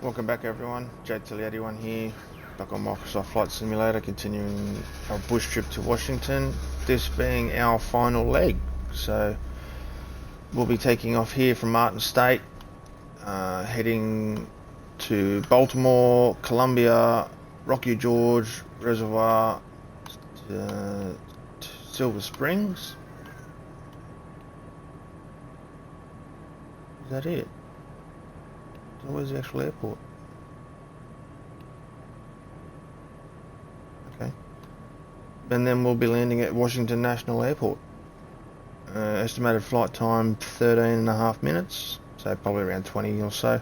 Welcome back everyone, J81 here, back on Microsoft Flight Simulator, continuing our bush trip to Washington, this being our final leg. So we'll be taking off here from Martin State, heading to Baltimore, Columbia, Rocky Gorge Reservoir, to Silver Springs. Is that it? So where's the actual airport? Okay. And then we'll be landing at Washington National Airport. Estimated flight time 13.5 minutes, so probably around 20 or so.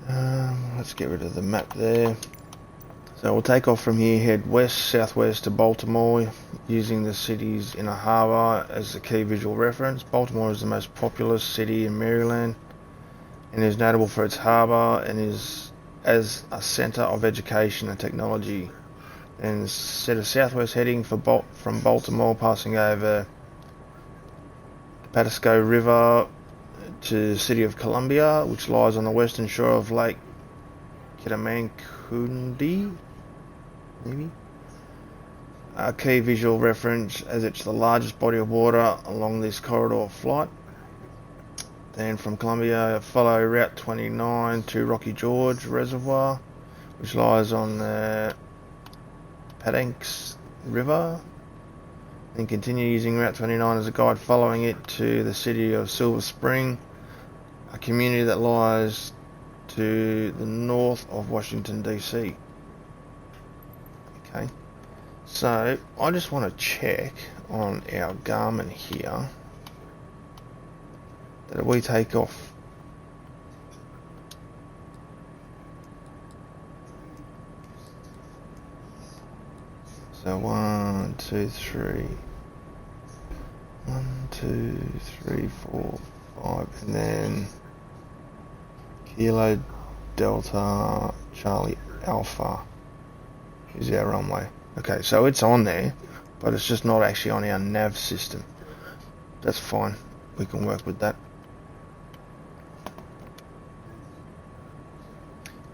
Let's get rid of the map there. So we'll take off from here, head southwest to Baltimore, using the city's inner harbour as the key visual reference. Baltimore is the most populous city in Maryland, and is notable for its harbour and is as a centre of education and technology. And set a southwest heading from Baltimore, passing over Patapsco River to the city of Columbia, which lies on the western shore of Lake Kittamaqundi, maybe. A key visual reference as it's the largest body of water along this corridor of flight. Then from Columbia, follow Route 29 to Rocky Gorge Reservoir, which lies on the Patanks River. Then continue using Route 29 as a guide, following it to the city of Silver Spring, a community that lies to the north of Washington DC. Okay, so I just want to check on our Garmin here that we take off so 1 2 3 1 2 3 4 5 and then Kilo Delta Charlie Alpha is our runway. Okay, so it's on there, but it's just not actually on our nav system. That's fine, we can work with that.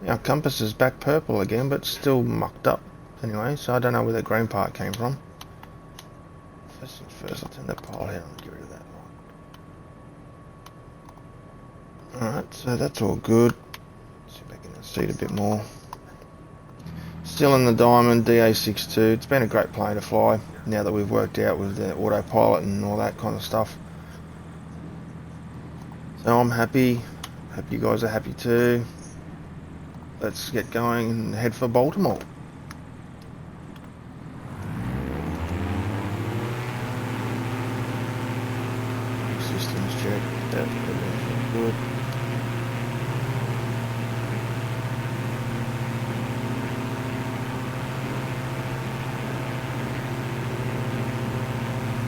Our compass is back purple again, but still mucked up anyway, so I don't know where the green part came from. First things first, I'll turn that pile down and get rid of that light. Alright, so that's all good. Let's see if I can see it a bit more. Still in the Diamond DA62. It's been a great plane to fly now that we've worked out with the autopilot and all that kind of stuff. So I'm happy. Hope you guys are happy too. Let's get going and head for Baltimore. Systems check. That's good.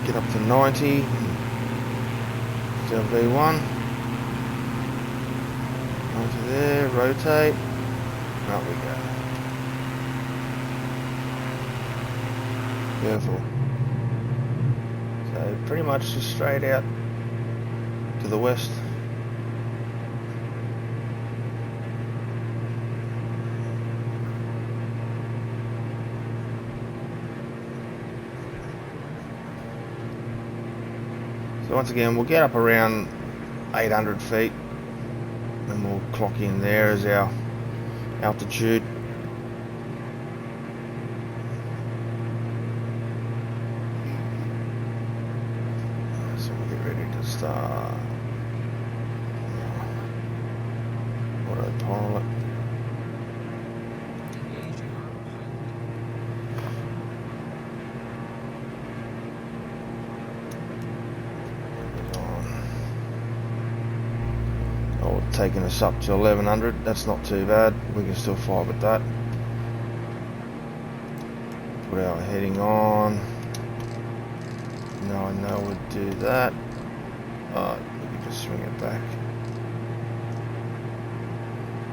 Get up to 90. Still V1. Onto there, rotate. Out we go. Beautiful. So pretty much just straight out to the west. So once again, we'll get up around 800 feet and we'll clock in there as our altitude. So we'll get ready to start autopilot. Taking us up to 1100, that's not too bad, we can still fly with that. Put our heading on. Now I know we'd do that, but we can just swing it back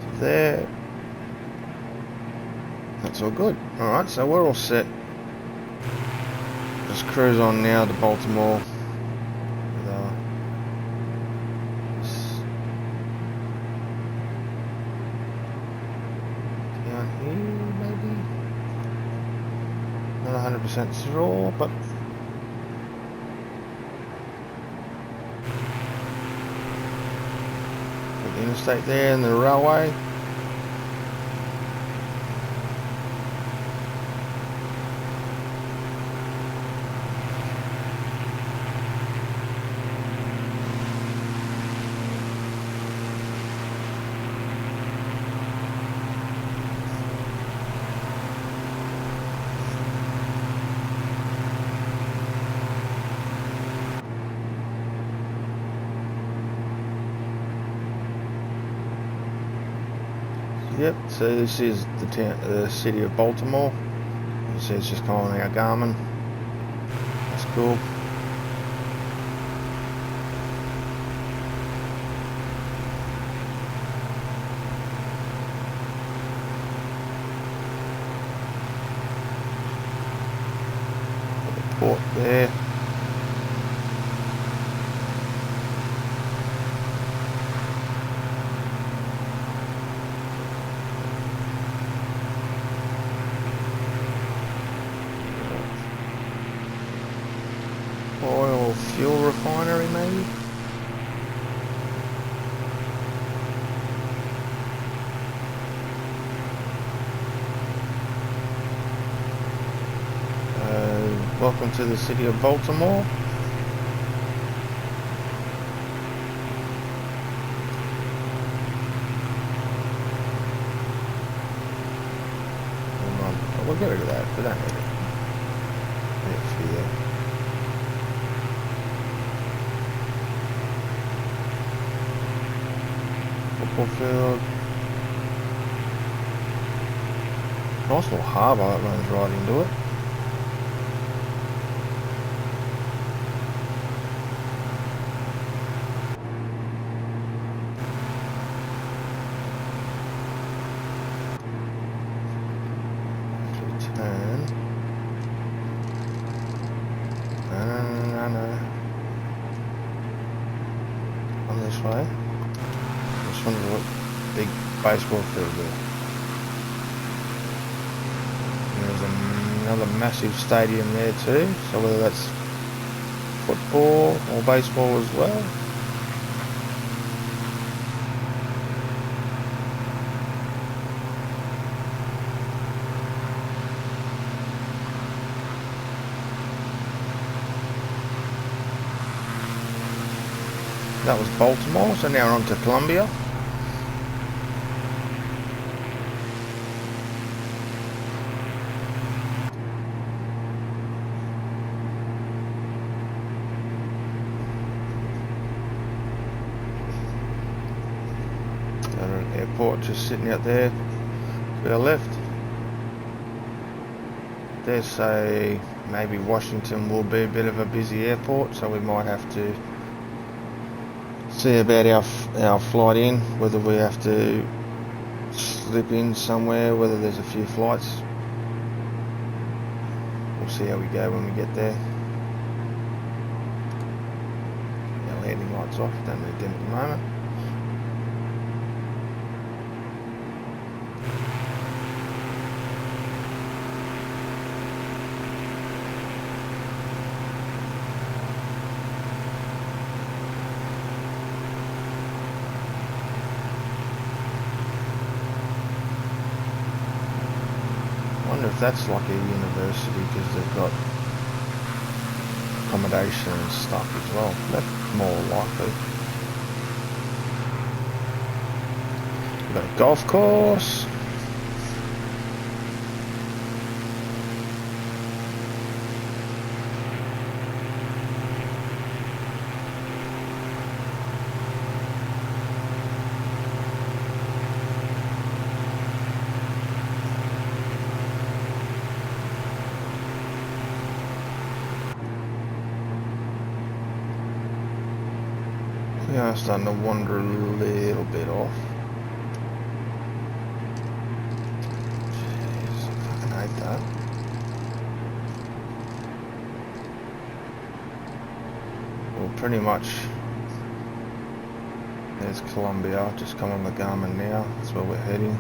to there. That's all good. Alright, so we're all set. Just cruise on now to Baltimore. Not 100% sure, but the interstate there and the railway. Yep, so this is the city of Baltimore. You see it's just calling our Garmin. That's cool. Got the port there. Oil fuel refinery maybe? Welcome to the city of Baltimore. We'll get rid of that, we don't need it. Football field. Nice little harbour that runs right into it. Turn. No. On this way. This one's a big baseball field there. And there's another massive stadium there too. So whether that's football or baseball as well. That was Baltimore, so now we're on to Columbia. Got an airport just sitting out there to our left. Dare say maybe Washington will be a bit of a busy airport, so we might have to see about our flight in, whether we have to slip in somewhere, whether there's a few flights. We'll see how we go when we get there. Our landing lights off, don't need them at the moment. I wonder if that's like a university because they've got accommodation and stuff as well. That's more likely. We've got a golf course. Yeah, I'm starting to wander a little bit off. Jeez, I fucking hate that. Well, pretty much, there's Columbia. Just come on the Garmin now. That's where we're heading.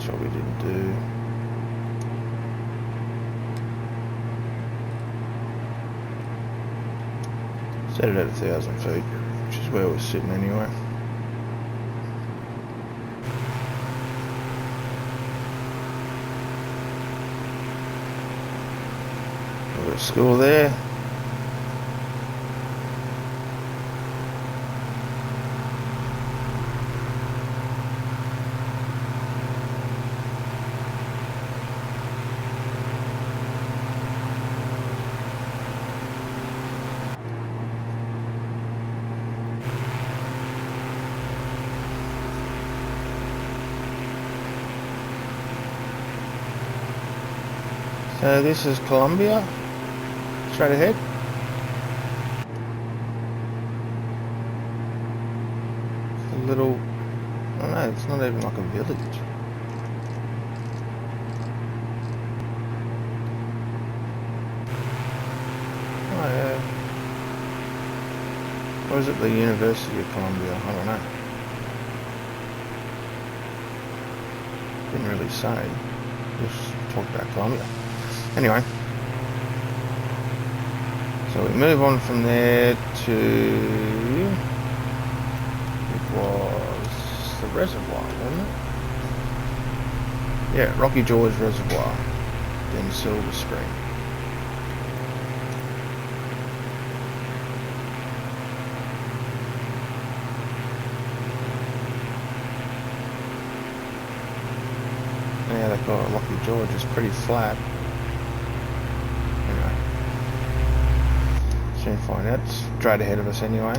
that's what we didn't do. Set it at 1,000 feet, which is where we're sitting anyway. We've got a school there. So this is Columbia, straight ahead. A little, I don't know, it's not even like a village. Oh yeah. Or is it the University of Columbia? I don't know. Didn't really say. Just talked about Columbia. Anyway, so we move on from there to, it was the reservoir, wasn't it? Yeah, Rocky Gorge Reservoir, then Silver Spring. Yeah, they call it Rocky Gorge, it's pretty flat. Soon find out. It's straight ahead of us anyway.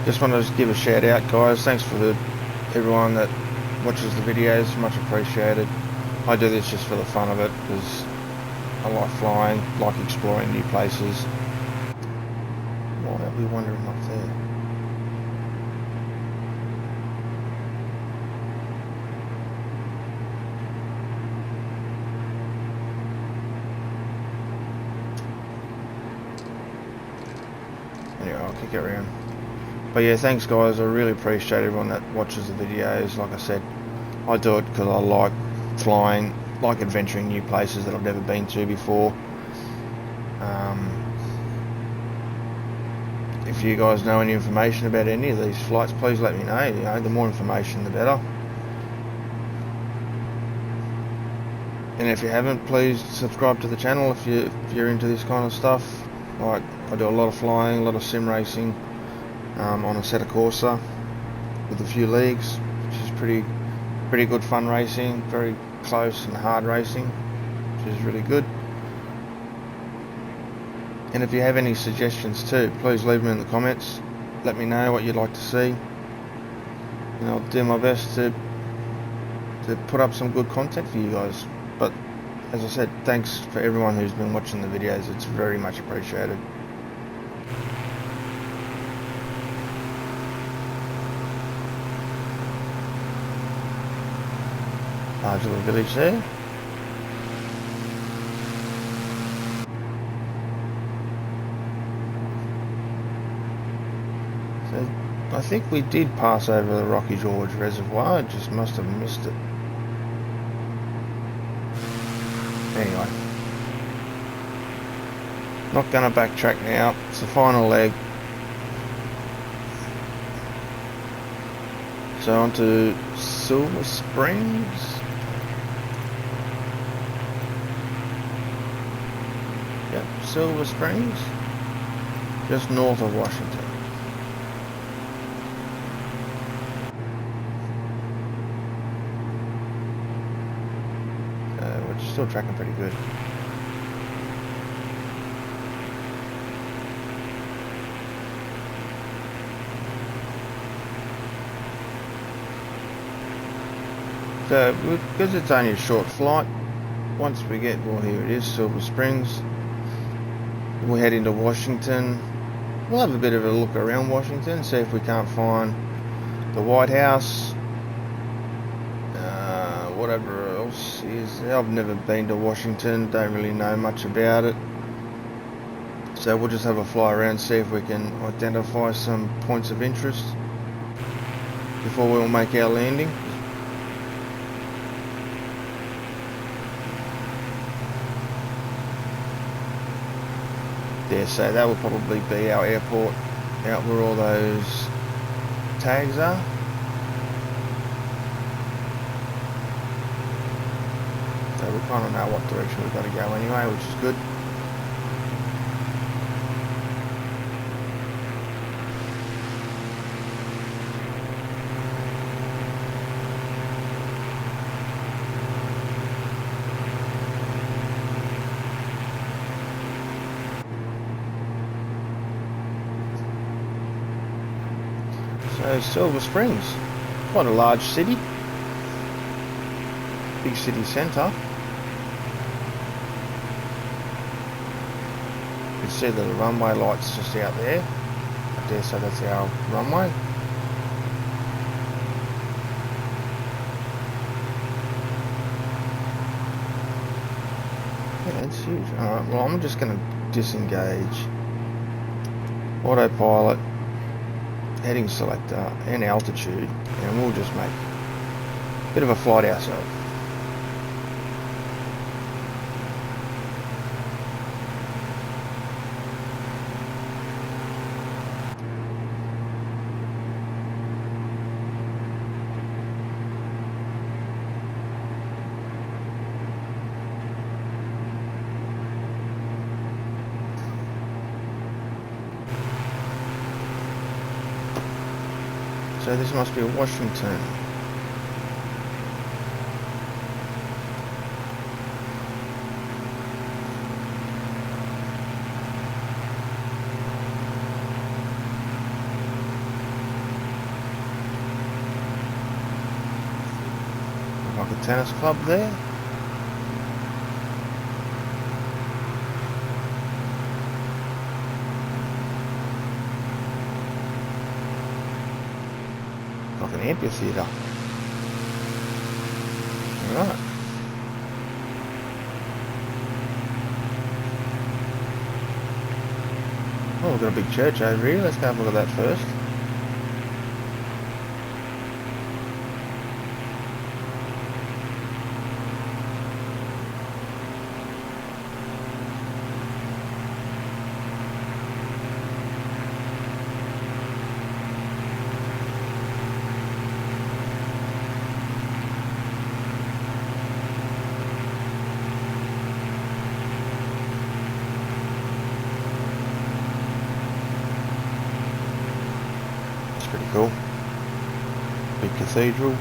Just want to give a shout out, guys. Thanks for everyone that watches the videos, much appreciated. I do this just for the fun of it because I like flying, like exploring new places. Why are we wandering up there? Anyway, I'll kick it around. But yeah, thanks guys, I really appreciate everyone that watches the videos. Like I said, I do it because I like flying, like adventuring new places that I've never been to before. If you guys know any information about any of these flights, please let me know. You know, the more information the better. And if you haven't, please subscribe to the channel if you're into this kind of stuff. Like, I do a lot of flying, a lot of sim racing. On a Assetto Corsa with a few leagues, which is pretty good fun racing, very close and hard racing, which is really good. And if you have any suggestions too, please leave them in the comments. Let me know what you'd like to see, and I'll do my best to put up some good content for you guys. But as I said, thanks for everyone who's been watching the videos, it's very much appreciated. Large little village there. So I think we did pass over the Rocky Gorge Reservoir, I just must have missed it. Anyway, not going to backtrack now, it's the final leg. So on to Silver Springs. Yep, Silver Springs, just north of Washington. We're still tracking pretty good. So because it's only a short flight, once we get, well, here it is, Silver Springs. We'll head into Washington. We'll have a bit of a look around Washington, see if we can't find the White House. Whatever else is there. I've never been to Washington, don't really know much about it. So we'll just have a fly around, see if we can identify some points of interest before we'll make our landing. Yeah, so that will probably be our airport, out where all those tags are. So we kind of know what direction we've got to go anyway, which is good. So Silver Springs, quite a large city, big city centre. You can see the runway lights just out there. I dare say that's our runway. Yeah, it's huge. Alright, well I'm just going to disengage. Autopilot, heading selector and altitude, and we'll just make a bit of a flight ourselves. So this must be Washington. Like a tennis club there. Like an amphitheatre. Alright. Oh, we've got a big church over here. Let's go have a look at that first. Pretty cool. Big cathedral.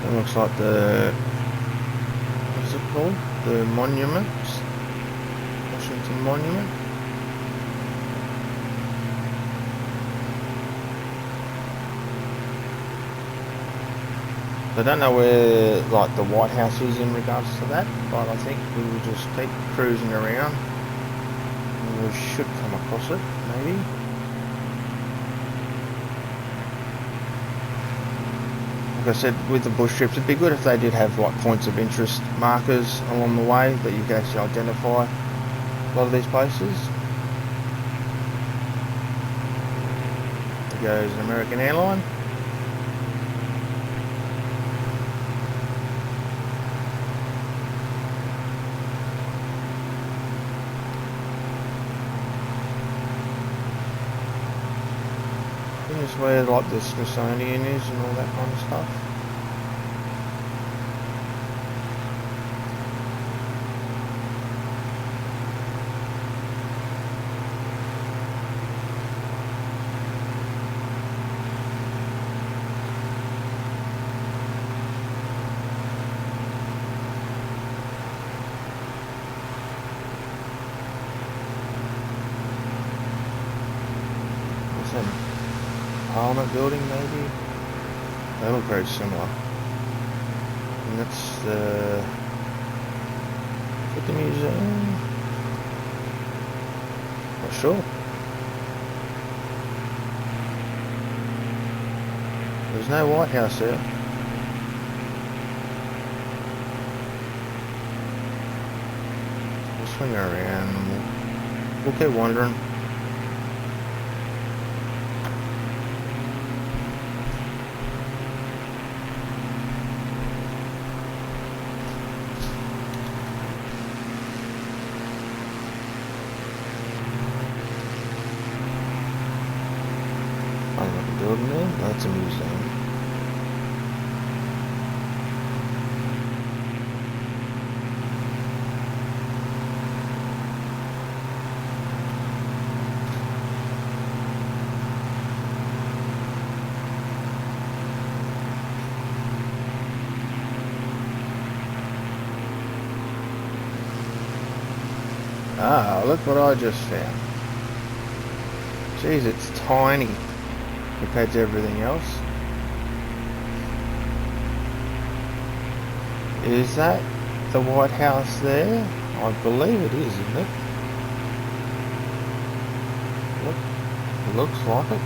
It looks like the, what is it called? The monument. Washington Monument. I don't know where like the White House is in regards to that, but I think we will just keep cruising around and we should come across it, maybe. Like I said, with the bush trips, it'd be good if they did have like points of interest markers along the way that you could actually identify a lot of these places. There goes an American airline. Is where like the Smithsonian is and all that kind of stuff. Parliament building, maybe? They look very similar. And that's the... Is it the museum? Not sure. There's no White House there. We'll swing around and we'll keep wandering. Building there? That's a museum. Ah, look what I just found. Jeez, it's tiny compared to everything else. Is that the White House there? I believe it is, isn't it? Look, it looks like it.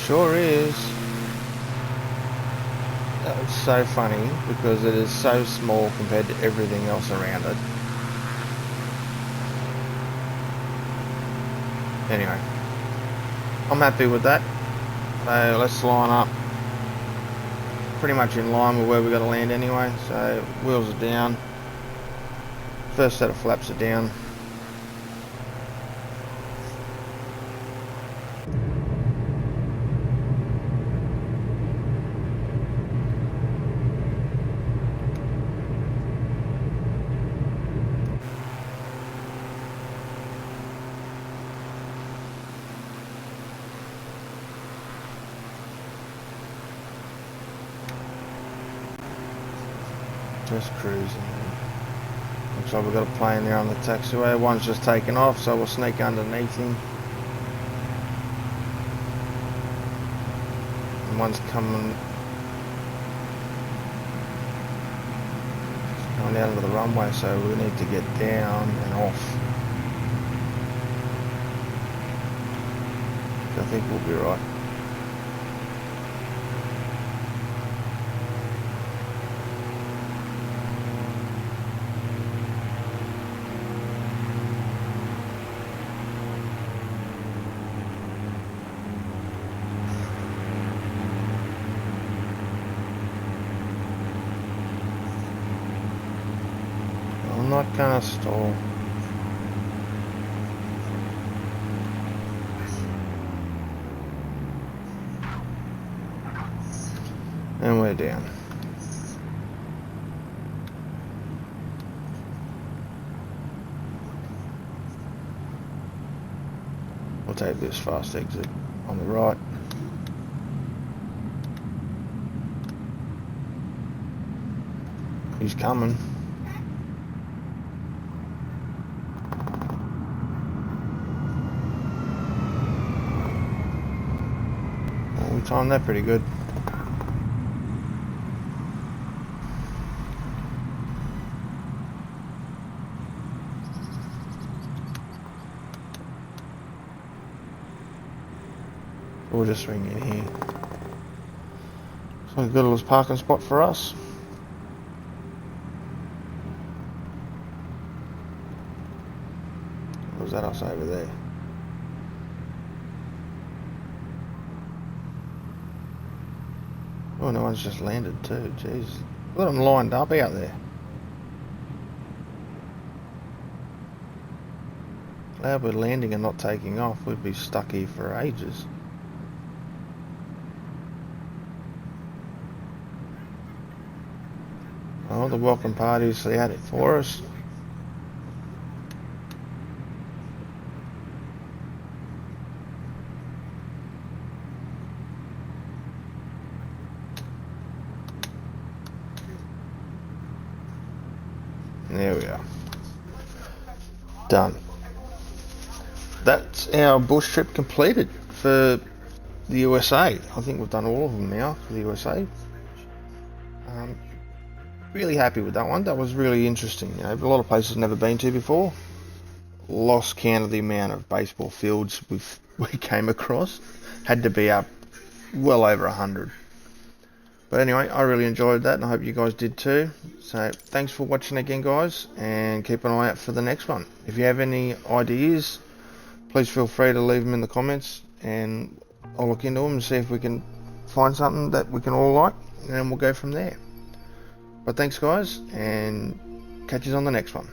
Sure is. That's so funny because it is so small compared to everything else around it. Anyway, I'm happy with that. So let's line up. Pretty much in line with where we got to land anyway. So wheels are down. First set of flaps are down. Just cruising. Looks like we've got a plane there on the taxiway. One's just taken off, so we'll sneak underneath him. And one's coming down to the runway, so we need to get down and off. I think we'll be right. I'm not gonna stall. And we're down. We'll take this fast exit on the right. He's coming. We timed that pretty good. We'll just swing in here. So we've got a little parking spot for us. Or was that us over there? Oh, no one's just landed too. Jeez. Look at them lined up out there. How we're landing and not taking off, we'd be stuck here for ages. Oh, the welcome party's had it for us. There we are. Done. that's our bush trip completed for the USA. I think we've done all of them now for the USA. Really happy with that one. That was really interesting. You know, a lot of places I've never been to before. Lost count of the amount of baseball fields we came across. Had to be up well over 100. But anyway, I really enjoyed that, and I hope you guys did too. So thanks for watching again, guys, and keep an eye out for the next one. If you have any ideas, please feel free to leave them in the comments, and I'll look into them and see if we can find something that we can all like, and then we'll go from there. But thanks, guys, and catch you on the next one.